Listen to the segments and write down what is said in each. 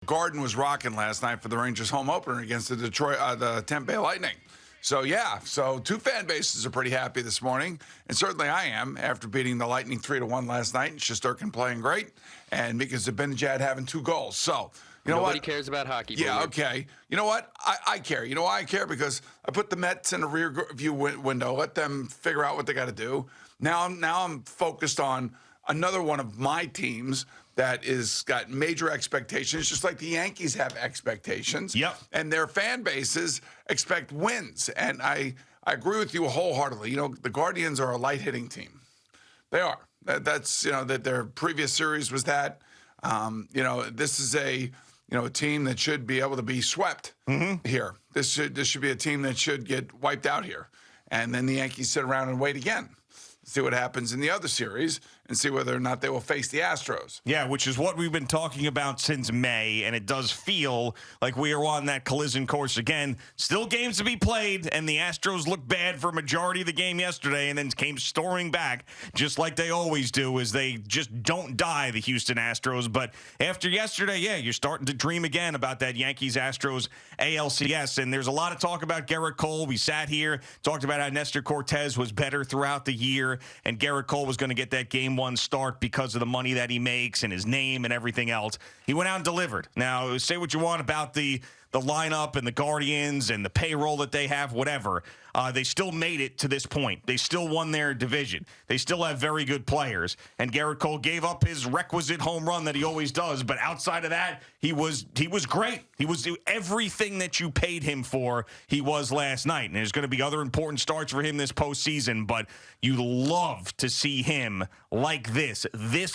Garden was rocking last night for the Rangers home opener against the Tampa Bay Lightning. So, two fan bases are pretty happy this morning, and certainly I am after beating the Lightning 3-1 last night, and Shesterkin playing great, and Mika Zibanejad having 2 goals. So, you know Nobody what? cares about hockey. Yeah, okay. You know what? I care. You know why I care? Because I put the Mets in a rear view window, let them figure out what they got to do. Now I'm focused on another one of my teams that is got major expectations, just like the Yankees have expectations. Yep. And their fan bases expect wins. And I agree with you wholeheartedly. You know, the Guardians are a light hitting team. They are. That's, that their previous series was that. This is a team that should be able to be swept here. This should be a team that should get wiped out here. And then the Yankees sit around and wait again. See what happens in the other series and see whether or not they will face the Astros. Yeah, which is what we've been talking about since May, and it does feel like we are on that collision course again. Still games to be played, and the Astros looked bad for a majority of the game yesterday and then came storming back, just like they always do, as they just don't die, the Houston Astros. But after yesterday, you're starting to dream again about that Yankees-Astros ALCS, and there's a lot of talk about Gerrit Cole. We sat here, talked about how Nestor Cortez was better throughout the year, and Gerrit Cole was going to get that Game 1 start because of the money that he makes and his name and everything else. He went out and delivered. Now, say what you want about the lineup and the Guardians and the payroll that they have, whatever. They still made it to this point. They still won their division. They still have very good players. And Gerrit Cole gave up his requisite home run that he always does. But outside of that, he was great. He was everything that you paid him for, he was last night. And there's going to be other important starts for him this postseason. But you love to see him like this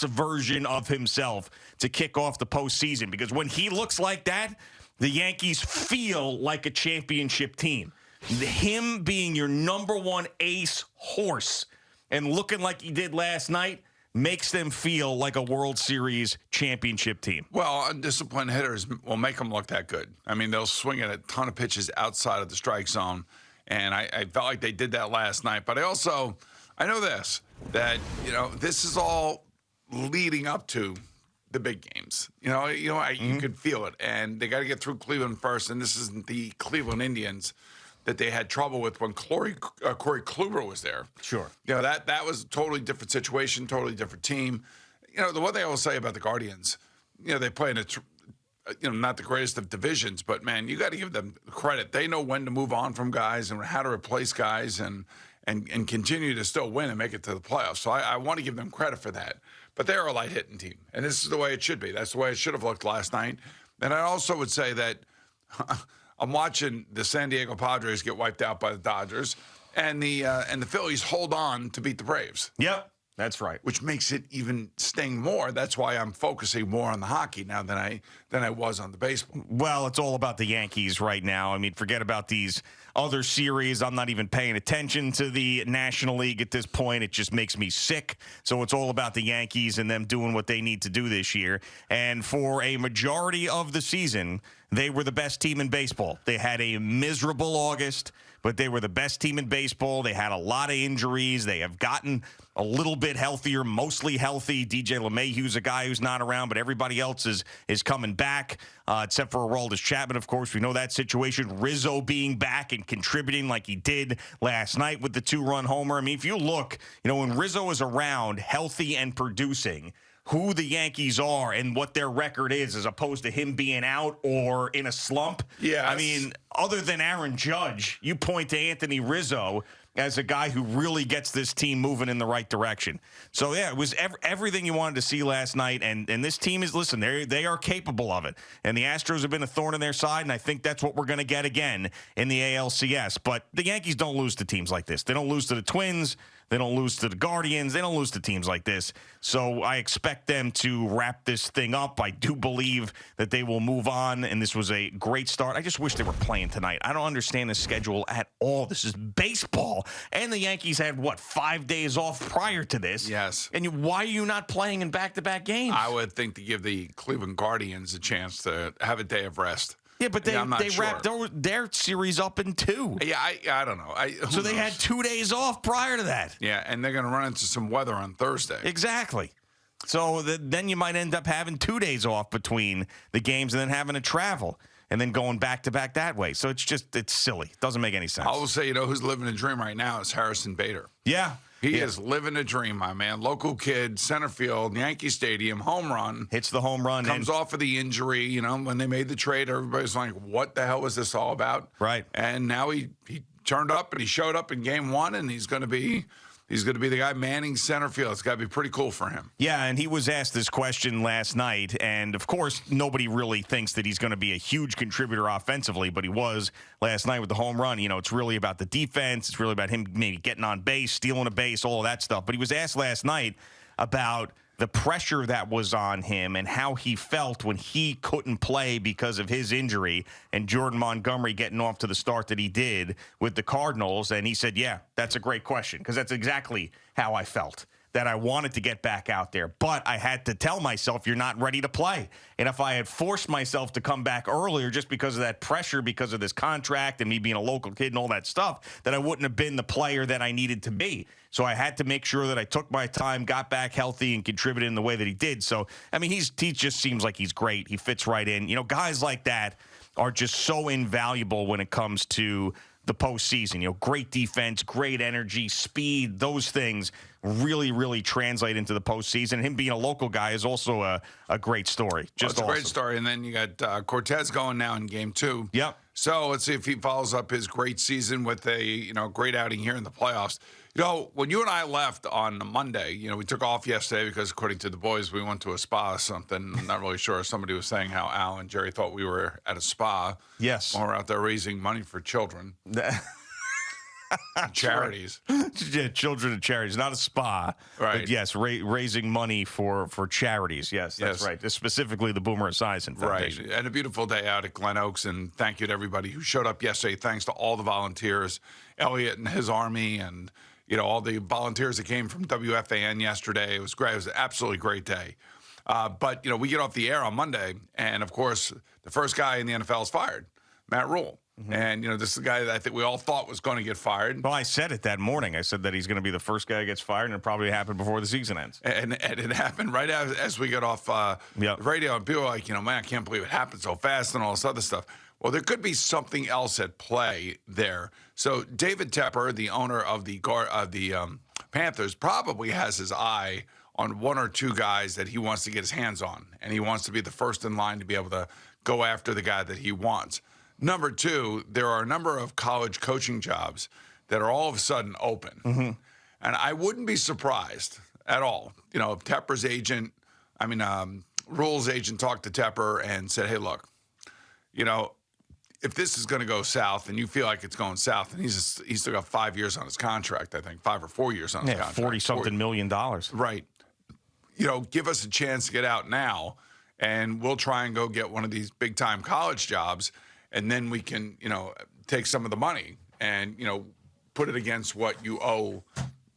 version of himself to kick off the postseason. Because when he looks like that, the Yankees feel like a championship team. Him being your number one ace horse and looking like he did last night makes them feel like a World Series championship team. Well, undisciplined hitters will make them look that good. I mean, they'll swing at a ton of pitches outside of the strike zone, and I felt like they did that last night. But I know this, that, this is all leading up to the big games. You could feel it, and they got to get through Cleveland first. And this isn't the Cleveland Indians that they had trouble with when Corey Kluber was there. Sure. That was a totally different situation, totally different team. The one thing I will say about the Guardians, they play in not the greatest of divisions, but man, you got to give them credit. They know when to move on from guys and how to replace guys and continue to still win and make it to the playoffs. So I want to give them credit for that. But they're a light-hitting team, and this is the way it should be. That's the way it should have looked last night. And I also would say that I'm watching the San Diego Padres get wiped out by the Dodgers, and the Phillies hold on to beat the Braves. Yep, that's right. Which makes it even sting more. That's why I'm focusing more on the hockey now than I was on the baseball. Well, it's all about the Yankees right now. I mean, forget about these other series. I'm not even paying attention to the National League at this point. It just makes me sick. So it's all about the Yankees and them doing what they need to do this year. And for a majority of the season, they were the best team in baseball. They had a miserable August, but they were the best team in baseball. They had a lot of injuries. They have gotten a little bit healthier, mostly healthy. DJ LeMahieu's a guy who's not around, but everybody else is coming back, except for Aroldis Chapman, of course. We know that situation. Rizzo being back and contributing like he did last night with the 2-run homer. I mean, if you look, when Rizzo is around, healthy and producing, who the Yankees are and what their record is as opposed to him being out or in a slump. Yeah. I mean, other than Aaron Judge, you point to Anthony Rizzo as a guy who really gets this team moving in the right direction. So, it was everything you wanted to see last night, and this team is, listen, they are capable of it. And the Astros have been a thorn in their side, and I think that's what we're going to get again in the ALCS. But the Yankees don't lose to teams like this. They don't lose to the Twins. They don't lose to the Guardians. They don't lose to teams like this. So I expect them to wrap this thing up. I do believe that they will move on, and this was a great start. I just wish they were playing tonight. I don't understand the schedule at all. This is baseball. And the Yankees had, 5 days off prior to this? Yes. And why are you not playing in back-to-back games? I would think to give the Cleveland Guardians a chance to have a day of rest. Yeah, but they wrapped their series up in 2. Yeah, I don't know. So they had 2 days off prior to that. Yeah, and they're going to run into some weather on Thursday. Exactly. So then you might end up having 2 days off between the games and then having to travel and then going back to back that way. So it's silly. It doesn't make any sense. I will say, who's living a dream right now is Harrison Bader. Yeah. He is living a dream, my man. Local kid, center field, Yankee Stadium, home run. Hits the home run. Comes off of the injury. When they made the trade, everybody's like, what the hell was this all about? Right. And now he turned up and he showed up in game one, and he's going to be the guy manning center field. It's got to be pretty cool for him. Yeah, and he was asked this question last night, and of course, nobody really thinks that he's going to be a huge contributor offensively, but he was last night with the home run. It's really about the defense. It's really about him maybe getting on base, stealing a base, all of that stuff. But he was asked last night about the pressure that was on him and how he felt when he couldn't play because of his injury and Jordan Montgomery getting off to the start that he did with the Cardinals. And he said, yeah, that's a great question, because that's exactly how I felt, that I wanted to get back out there. But I had to tell myself, you're not ready to play. And if I had forced myself to come back earlier just because of that pressure, because of this contract and me being a local kid and all that stuff, that I wouldn't have been the player that I needed to be. So I had to make sure that I took my time, got back healthy, and contributed in the way that he did. So, I mean, he just seems like he's great. He fits right in. Guys like that are just so invaluable when it comes to the postseason. Great defense, great energy, speed, those things really, really translate into the postseason. Him being a local guy is also a great story. Just it's a awesome. great story. And then you got Cortez going now in game 2. Yep. So let's see if he follows up his great season with a great outing here in the playoffs. When you and I left on Monday, we took off yesterday because, according to the boys, we went to a spa or something. I'm not really sure. Somebody was saying how Al and Jerry thought we were at a spa. Yes. While we're out there raising money for children. Charities. Yeah, children and charities, not a spa. Right. But yes, raising money for charities. Yes, that's right. Specifically the Boomer Esiason Foundation. Right. And a beautiful day out at Glen Oaks. And thank you to everybody who showed up yesterday. Thanks to all the volunteers, Elliot and his army, and all the volunteers that came from WFAN yesterday. It was great. It was an absolutely great day. But we get off the air on Monday, and of course, the first guy in the NFL is fired, Matt Rule. Mm-hmm. And, this is the guy that I think we all thought was going to get fired. Well, I said it that morning. I said that he's going to be the first guy that gets fired, and it probably happened before the season ends. And it happened right as we got off the radio, and people were like, man, I can't believe it happened so fast and all this other stuff. Well, there could be something else at play there. So David Tepper, the owner of the Panthers, probably has his eye on one or two guys that he wants to get his hands on, and he wants to be the first in line to be able to go after the guy that he wants. Number two, there are a number of college coaching jobs that are all of a sudden open. Mm-hmm. And I wouldn't be surprised at all. If Tepper's agent, Rule's agent talked to Tepper and said, hey, look, if this is going to go south and you feel like it's going south, and he's still got 5 years on his contract, I think 5 or 4 years on his contract. $40-something million. Right. Give us a chance to get out now, and we'll try and go get one of these big-time college jobs, and then we can, take some of the money and, put it against what you owe,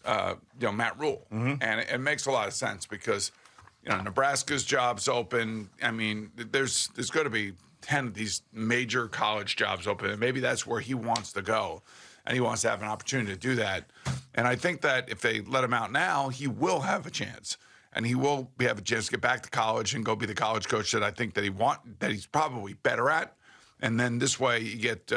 Matt Rule. Mm-hmm. And it makes a lot of sense because, Nebraska's job's open. There's going to be 10 of these major college jobs open, and maybe that's where he wants to go, and he wants to have an opportunity to do that. And I think that if they let him out now, he will have a chance, and he will have a chance to get back to college and go be the college coach that I think that he's probably better at. And then this way you get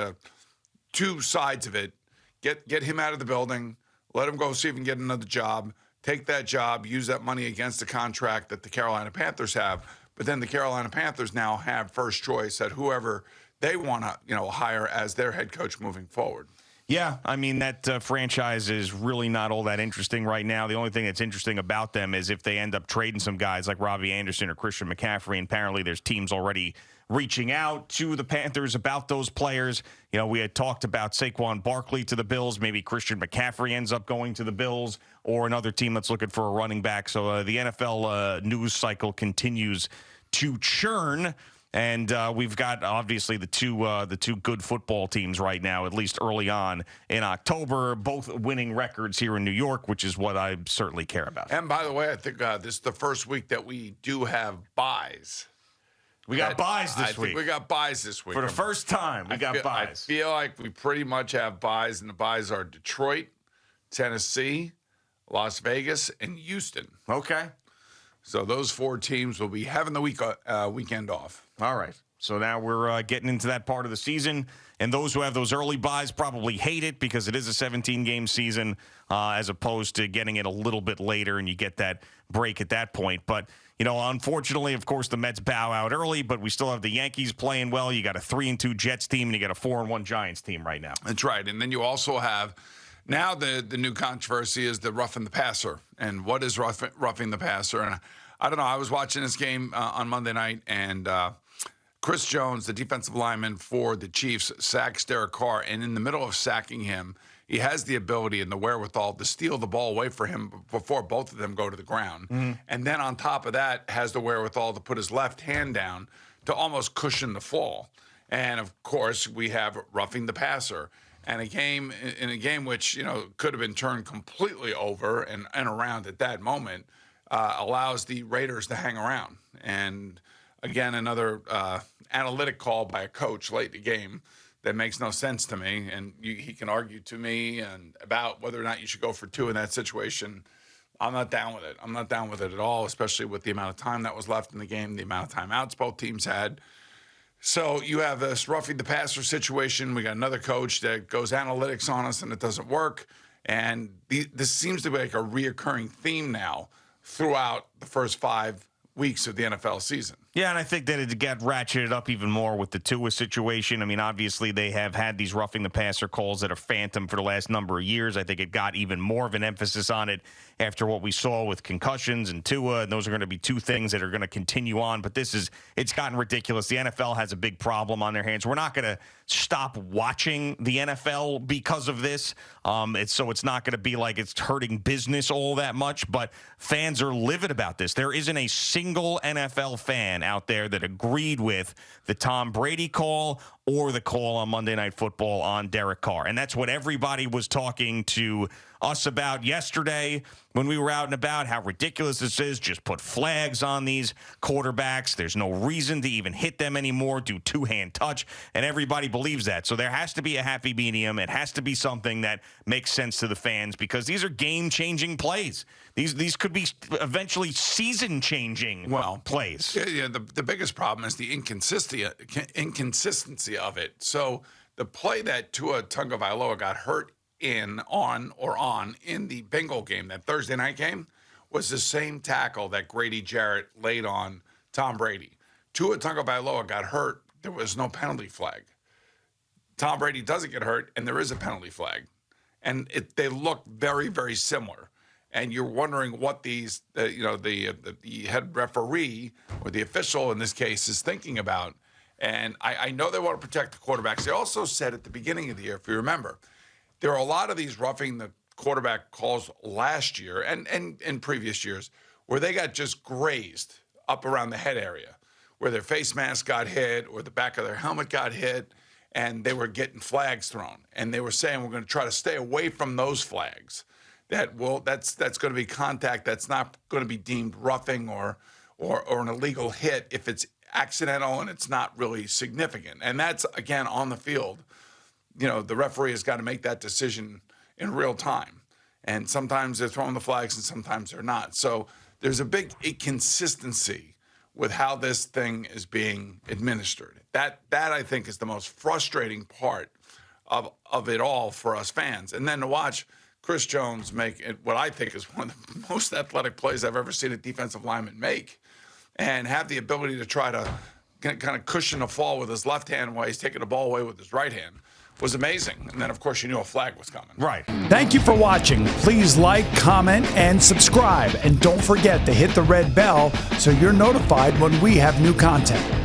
two sides of it. Get him out of the building, let him go see if he can get another job, take that job, use that money against the contract that the Carolina Panthers have. But then the Carolina Panthers now have first choice at whoever they want to, hire as their head coach moving forward. Yeah, that franchise is really not all that interesting right now. The only thing that's interesting about them is if they end up trading some guys like Robbie Anderson or Christian McCaffrey, and apparently there's teams already reaching out to the Panthers about those players. We had talked about Saquon Barkley to the Bills. Maybe Christian McCaffrey ends up going to the Bills or another team that's looking for a running back. So the NFL news cycle continues to churn. And we've got, obviously, the two good football teams right now, at least early on in October, both winning records here in New York, which is what I certainly care about. And by the way, I think this is the first week that we do have buys. We got buys this week. I think we got buys this week. For the first time, we got buys. I feel like we pretty much have buys, and the buys are Detroit, Tennessee, Las Vegas, and Houston. Okay. So those 4 teams will be having the weekend off. All right. So now we're getting into that part of the season. And those who have those early buys probably hate it because it is a 17-game season as opposed to getting it a little bit later and you get that break at that point. But, unfortunately, of course, the Mets bow out early, but we still have the Yankees playing well. You got a 3-2 Jets team and you got a 4-1 Giants team right now. That's right. And then you also have now the new controversy is the roughing the passer. And what is roughing the passer? And I don't know. I was watching this game on Monday night and Chris Jones, the defensive lineman for the Chiefs, sacks Derek Carr, and in the middle of sacking him, he has the ability and the wherewithal to steal the ball away from him before both of them go to the ground. Mm-hmm. And then on top of that, has the wherewithal to put his left hand down to almost cushion the fall. And, of course, we have roughing the passer. And in a game which, could have been turned completely over and around at that moment, allows the Raiders to hang around. And again, another analytic call by a coach late in the game that makes no sense to me. And he can argue to me and about whether or not you should go for 2 in that situation. I'm not down with it. I'm not down with it at all, especially with the amount of time that was left in the game, the amount of timeouts both teams had. So you have this roughing the passer situation. We got another coach that goes analytics on us and it doesn't work. And this seems to be like a reoccurring theme now throughout the first 5 weeks of the NFL season. Yeah, and I think that it got ratcheted up even more with the Tua situation. I mean, obviously, they have had these roughing the passer calls that are phantom for the last number of years. I think it got even more of an emphasis on it after what we saw with concussions and Tua, and those are going to be 2 things that are going to continue on. But it's gotten ridiculous. The NFL has a big problem on their hands. We're not going to stop watching the NFL because of this. It's not going to be like it's hurting business all that much, but fans are livid about this. There isn't a single NFL fan out there that agreed with the Tom Brady call or the call on Monday Night Football on Derek Carr. And that's what everybody was talking to us about yesterday when we were out and about, how ridiculous this is. Just put flags on these quarterbacks. There's no reason to even hit them anymore, do 2-hand touch, and everybody believes that. So there has to be a happy medium. It has to be something that makes sense to the fans because these are game-changing plays. These could be eventually season-changing plays. Yeah, the biggest problem is the inconsistency of it. So the play that Tua Tagovailoa got hurt on in the Bengal game, that Thursday night game, was the same tackle that Grady Jarrett laid on Tom Brady. Tua Tagovailoa got hurt. There was no penalty flag. Tom Brady doesn't get hurt, and there is a penalty flag. And they look very, very similar. And you're wondering what the head referee or the official in this case is thinking about. And I know they want to protect the quarterbacks. They also said at the beginning of the year, if you remember, there are a lot of these roughing the quarterback calls last year and in previous years where they got just grazed up around the head area, where their face mask got hit or the back of their helmet got hit, and they were getting flags thrown. And they were saying, we're going to try to stay away from those flags. That's going to be contact. That's not going to be deemed roughing or an illegal hit if it's accidental and it's not really significant. And that's, again, on the field. The referee has got to make that decision in real time. And sometimes they're throwing the flags and sometimes they're not. So there's a big inconsistency with how this thing is being administered. That I think is the most frustrating part of it all for us fans. And then to watch Chris Jones make it, what I think is one of the most athletic plays I've ever seen a defensive lineman make, and have the ability to try to kind of cushion a fall with his left hand while he's taking the ball away with his right hand, was amazing. And then, of course, you knew a flag was coming. Right. Thank you for watching. Please like, comment, and subscribe. And don't forget to hit the red bell so you're notified when we have new content.